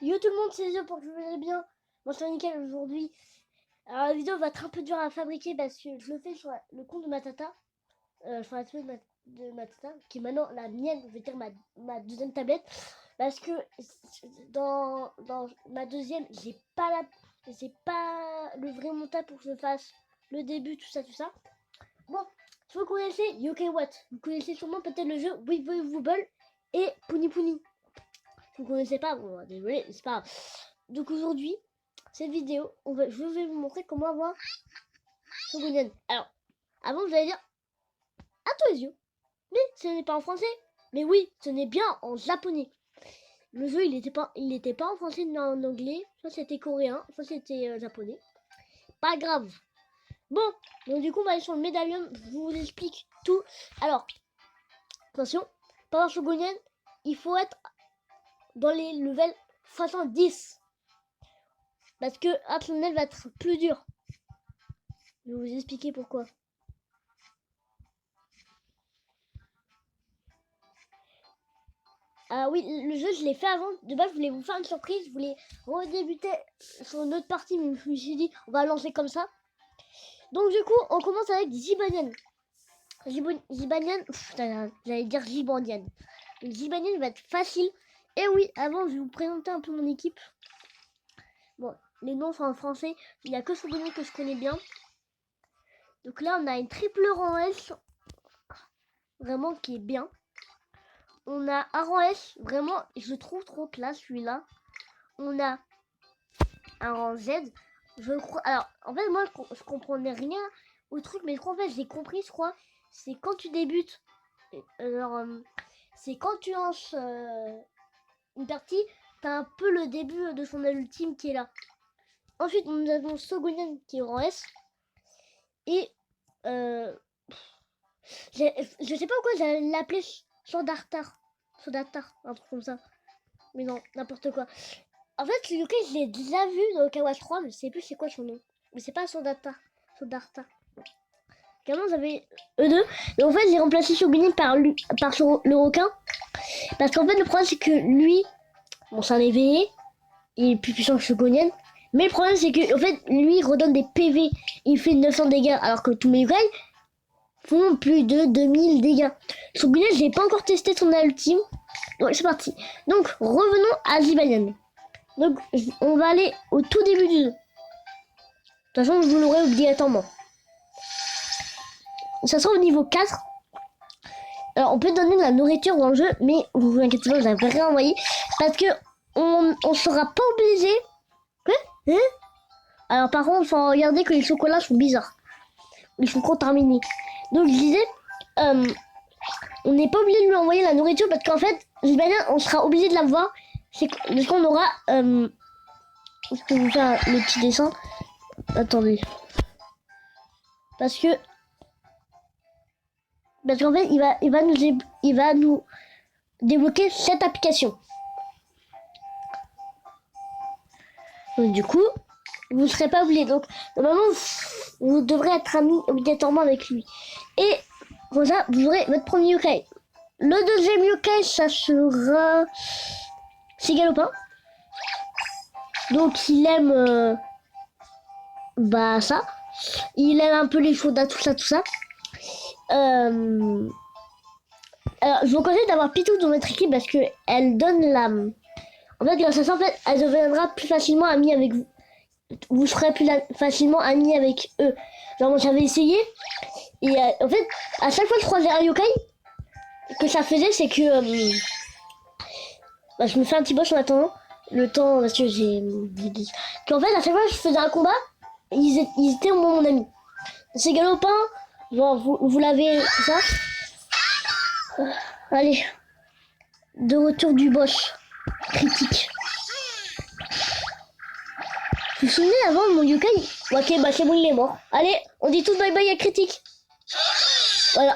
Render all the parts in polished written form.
Yo tout le monde, c'est Zo pour que vous allez bien. Moi c'est nickel aujourd'hui. Alors la vidéo va être un peu dure à fabriquer parce que je le fais sur le compte de ma tata. Sur la tablette de ma tata, qui est maintenant la mienne, je vais dire ma deuxième tablette. Parce que dans ma deuxième, j'ai pas le vrai montage pour que je fasse le début, tout ça, tout ça. Bon, si vous connaissez Yokai Watt, vous connaissez sûrement peut-être le jeu Wibble et Puni Puni. Si vous connaissez pas, bon, désolé, c'est pas grave. Donc aujourd'hui, cette vidéo, je vais vous montrer comment avoir Shogunyan. Alors, avant vous allez dire, à toi les yeux, mais ce n'est pas en français. Mais oui, ce n'est bien en japonais. Le jeu, il n'était pas en français ni en anglais. Soit c'était coréen, soit c'était japonais. Pas grave. Bon, donc du coup, on va aller sur le médaillon. Je vous explique tout. Alors, attention, pour avoir Shogunyan, il faut être dans les levels 70. Parce que Arsenal va être plus dur. Je vais vous expliquer pourquoi. Ah oui, le jeu, je l'ai fait avant. De base, je voulais vous faire une surprise. Je voulais redébuter sur une autre partie, mais je me suis dit, on va lancer comme ça. Donc, du coup, on commence avec Zibanyan. Zibanyan, j'allais dire Zibanyan. Zibanyan va être facile. Et oui, avant, je vais vous présenter un peu mon équipe. Bon, les noms sont en français. Il n'y a que Shogunyan que je connais bien. Donc là, on a une triple rang S. Vraiment qui est bien. On a un rang S. Vraiment, je trouve trop classe celui-là. On a un rang Z. Je crois. Alors, en fait, moi, je comprenais rien au truc, mais je crois, en fait, j'ai compris, je crois. C'est quand tu débutes. Alors, c'est quand tu lances une partie, t'as un peu le début de son ultime qui est là. Ensuite, nous avons Shogunyan qui est en S. Et je sais pas pourquoi j'allais l'appeler Sodartar. Sodartar, un truc comme ça. Mais non, n'importe quoi. En fait, le yokai, je l'ai déjà vu dans le Kawash 3, mais je sais plus c'est quoi son nom. Mais c'est pas Sodartar. Sodartar. Également, j'avais eux deux. Et en fait, j'ai remplacé Shogunin par le requin. Parce qu'en fait, le problème, c'est que lui, bon, c'est un éveillé. Il est plus puissant que Shogunyan. Mais le problème, c'est que, en fait, lui, il redonne des PV. Il fait 900 dégâts. Alors que tous mes yokai font plus de 2000 dégâts. Shogunyan, je n'ai pas encore testé son ultime. Donc, c'est parti. Donc, revenons à Zibanyan. Donc, on va aller au tout début du jeu. De toute façon, vous l'aurez obligatoirement. Ça sera au niveau 4. Alors, on peut donner de la nourriture dans le jeu, mais vous inquiétez pas, vous n'avez rien envoyé. Parce que on sera pas obligé. Quoi hein? Alors, par contre, il faut regarder que les chocolats sont bizarres. Ils sont contaminés. Donc, je disais, on n'est pas obligé de lui envoyer la nourriture parce qu'en fait, on sera obligé de la voir. C'est parce qu'on aura. Je peux vous faire le petit dessin. Attendez. Parce qu'en fait, il va nous débloquer cette application. Donc, du coup, vous ne serez pas oublié. Donc, normalement, vous devrez être amis obligatoirement avec lui. Et voilà, vous aurez votre premier yokai. Le deuxième yokai, ça sera Sigalopin. Donc, il aime ça. Il aime un peu les sodas, tout ça, tout ça. Alors, je vous conseille d'avoir Pitou dans votre équipe parce que elle donne la. En fait, grâce à ça, en fait, elle deviendra plus facilement amie avec vous. Vous serez plus facilement amis avec eux. Genre, moi, j'avais essayé. Et en fait, à chaque fois que je croisais un yokai, que ça faisait, c'est que je me fais un petit boss en attendant le temps parce que j'ai qu'en fait, à chaque fois que je faisais un combat, ils étaient au moins mon ami. Ces galopins, genre, vous l'avez, ça. Allez, de retour du boss critique. Vous vous souvenez avant mon yokai? Ok, bah c'est bon, il est mort. Allez, on dit tous bye bye à critique. Voilà.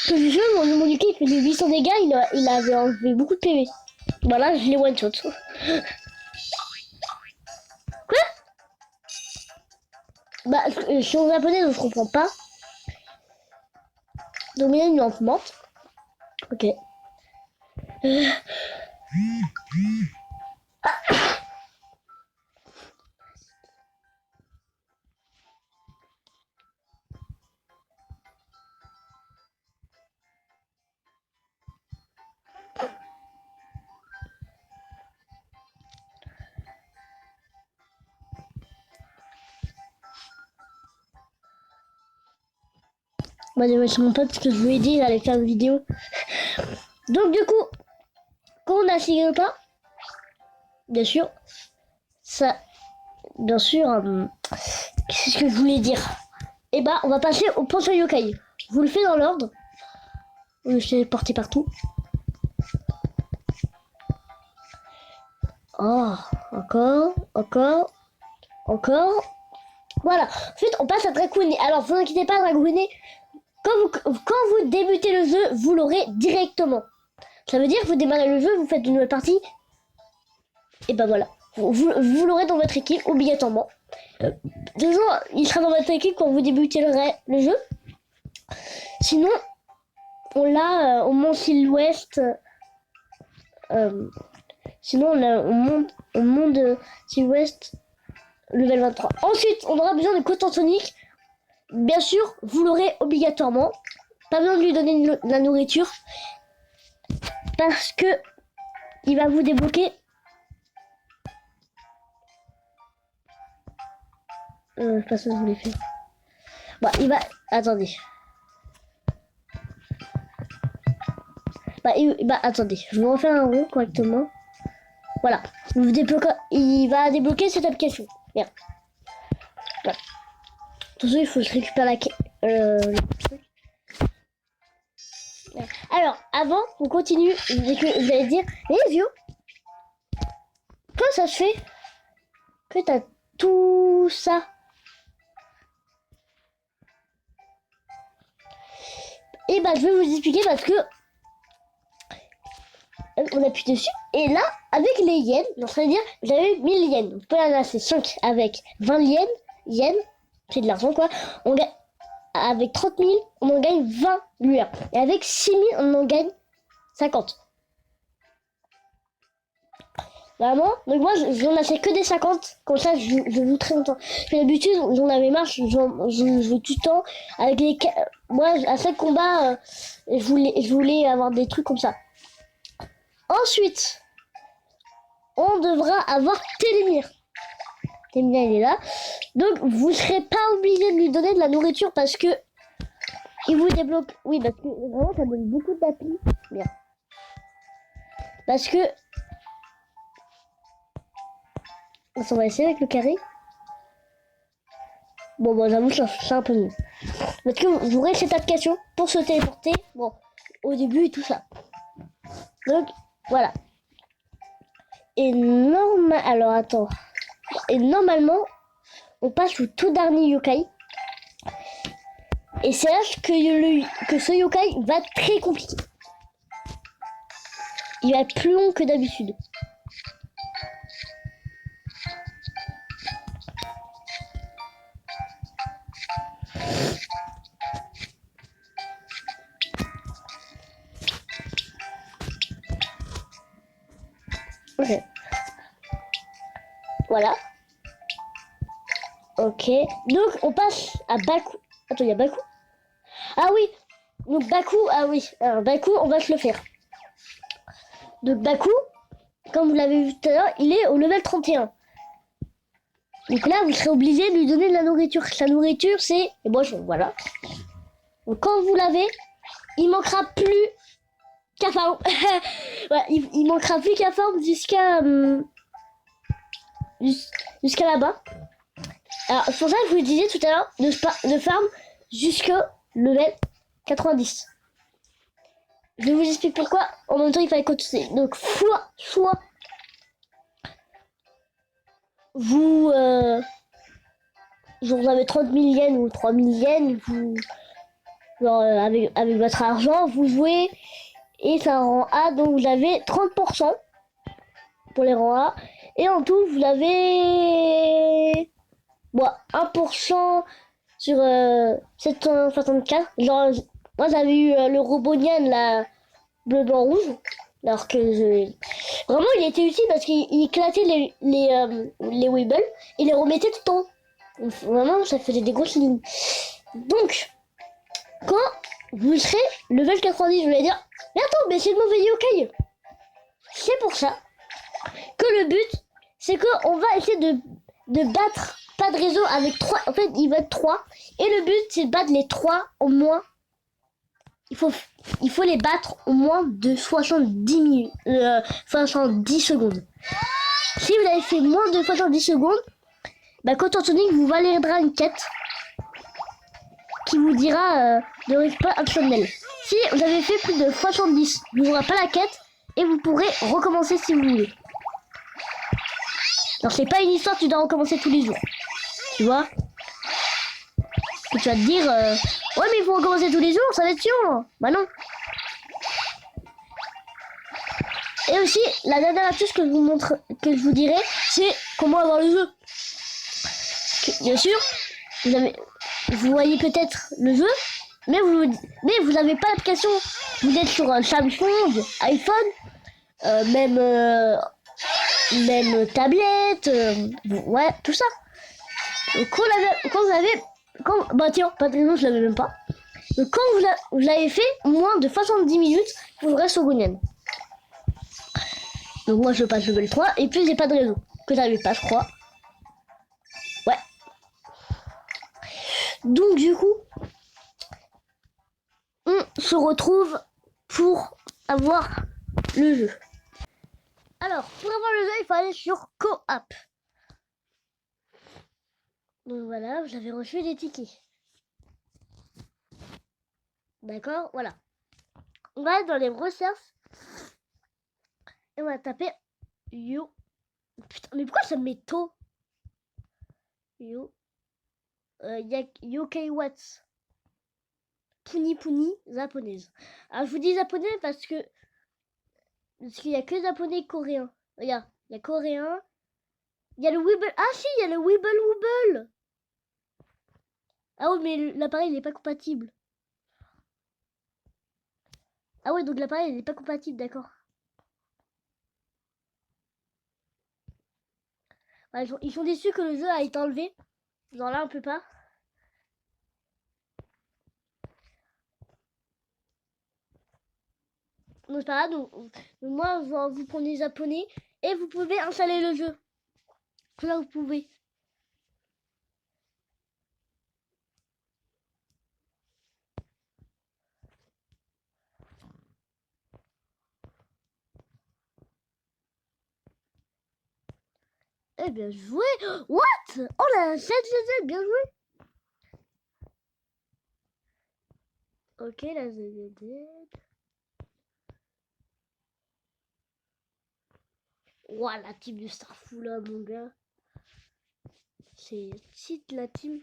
Que je jure, mon yokai il faisait 800 dégâts, il avait enlevé beaucoup de PV. Voilà, je l'ai one shot. Quoi? Bah, je suis en japonais donc je comprends pas. Donc il y a une lampe morte. Ok. Bah, c'est mon pote que je lui ai dit, j'allais faire une vidéo. Donc, du coup, quand on a signé le pas, bien sûr, ça, bien sûr, qu'est-ce que je voulais dire? Et bah, on va passer au pension yokai. Je vous le fais dans l'ordre. Je t'ai porté partout. Oh, encore. Voilà. Ensuite, on passe à Dracouné. Alors, vous inquiétez pas, Dracouné. Quand vous débutez le jeu, vous l'aurez directement. Ça veut dire que vous démarrez le jeu, vous faites une nouvelle partie. Et ben voilà. Vous l'aurez dans votre équipe, obligatoirement. Déjà, il sera dans votre équipe quand vous débutez le jeu. Sinon, on l'a au Mont Sud-Ouest. Sinon, on a au monde Sud-Ouest, level 23. Ensuite, on aura besoin de Coton Sonic. Bien sûr, vous l'aurez obligatoirement. Pas besoin de lui donner de la nourriture. Parce que il va vous débloquer. Pas ça que je voulais faire. Bon, il va. Attendez. Attendez. Je vais refaire un rond correctement. Voilà. Il va débloquer cette application. Bien. Voilà. Attention, il faut que je récupère le truc. Alors, avant, on continue. Vous allez dire, vieux, comment ça se fait que t'as tout ça? Et bah, je vais vous expliquer parce que on appuie dessus. Et là, avec les yens, ça veut dire, j'avais 1000 yens. On peut la c'est 5 avec 20 yens, c'est de l'argent quoi. On gagne, avec 30 000, on en gagne 20 lueurs. Et avec 6 000, on en gagne 50. Vraiment. Donc moi, j'en achète que des 50. Comme ça, je joue très longtemps. Puis d'habitude, j'en avais marre, je joue tout le temps. Avec les... Moi, à chaque combat, je voulais avoir des trucs comme ça. Ensuite, on devra avoir Télémir. Télémir, il est là. Donc, vous ne serez pas obligé de lui donner de la nourriture parce que il vous débloque. Oui, parce que vraiment, ça donne beaucoup d'applis. Bien. Parce que... On va essayer avec le carré. Bon, bah, j'avoue, c'est un peu mieux. Parce que vous aurez cette application pour se téléporter. Bon, au début et tout ça. Donc, voilà. Et alors, attends. Et normalement, on passe au tout dernier yokai. Et c'est là que ce yokai va être très compliqué. Il va être plus long que d'habitude. Ok. Voilà. Ok. Donc, on passe à Baku. Attends, il y a Baku? Ah oui. Donc, Baku, ah oui. Alors, Baku, on va se le faire. Donc, Baku, comme vous l'avez vu tout à l'heure, il est au level 31. Donc là, vous serez obligé de lui donner de la nourriture. Sa nourriture, c'est les boissons, voilà. Donc, quand vous l'avez, il manquera plus qu'à forme. Ouais, il manquera plus qu'à forme jusqu'à là-bas. Alors, c'est pour ça que je vous disais tout à l'heure de farm jusqu'au level 90. Je vous explique pourquoi. En même temps, il fallait continuer. Donc, soit vous avez 30 000 yens ou 3 000 yens, avec votre argent, vous jouez et c'est un rang A, donc vous avez 30% pour les rangs A. Et en tout, vous avez 1% sur 764. Genre, moi j'avais eu le Robonian, la bleu, blanc, rouge. Alors que vraiment il était utile parce qu'il éclatait les Weebles et les remettait tout le temps. Donc, vraiment ça faisait des grosses lignes. Donc quand vous serez level 90, je voulais dire, mais attends, mais c'est le mauvais yokai. C'est pour ça que le but c'est qu'on va essayer de battre pas de réseau avec 3. En fait il va être 3 et le but c'est de battre les 3 au moins il faut les battre au moins de 70 minutes, 70 secondes. Si vous avez fait moins de 70 secondes, bah, Coton Sonic vous validera une quête qui vous dira de respawn optionnel. Si vous avez fait plus de 70, il n'y aura pas la quête et vous pourrez recommencer si vous voulez. Alors c'est pas une histoire, tu dois recommencer tous les jours. Tu vois? Que tu vas te dire, ouais mais il faut recommencer tous les jours, ça va être chiant. Bah non. Et aussi, la dernière astuce que je vous dirai, c'est comment avoir le jeu. Bien sûr, vous voyez peut-être le jeu, mais vous n'avez pas l'application. Vous êtes sur un Samsung, iPhone, même tablette, ouais, tout ça. Bah tiens, pas de raison, je l'avais même pas. Donc quand vous l'avez fait, moins de 70 minutes, vous aurez Shogunyan. Donc moi je passe level 3, et puis j'ai pas de réseau. Que j'avais pas, je crois. Ouais. Donc du coup, on se retrouve pour avoir le jeu. Alors, pour avoir le jeu, il faut aller sur Co-op. Donc voilà, vous avez reçu des tickets. D'accord, voilà. On va aller dans les recherches. Et on va taper Yo. Putain, mais pourquoi ça me met tôt? Yo. Yokai Watts. Puni japonaise. Alors je vous dis japonais parce qu'il y a que japonais coréen. Regarde, il y a coréen. Il y a le Weeble. Ah si, il y a le Weeble. Ah oui, mais l'appareil n'est pas compatible. Ah ouais, donc l'appareil n'est pas compatible, d'accord. Ouais, ils sont déçus que le jeu a été enlevé. Genre là, on peut pas. Donc c'est pas grave, donc moi, vous prenez japonais et vous pouvez installer le jeu. Là, vous pouvez. Eh bien joué. What? Oh la ZZZ, bien joué. Ok, la ZZZ. Ouah, la team de Starfou là, mon gars. C'est cheat la team.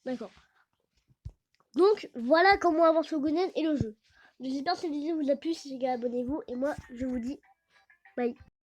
D'accord. Donc, voilà comment avoir Shogunyan et le jeu. J'espère que cette vidéo vous a plu. Si c'est le cas, abonnez-vous. Et moi, je vous dis bye.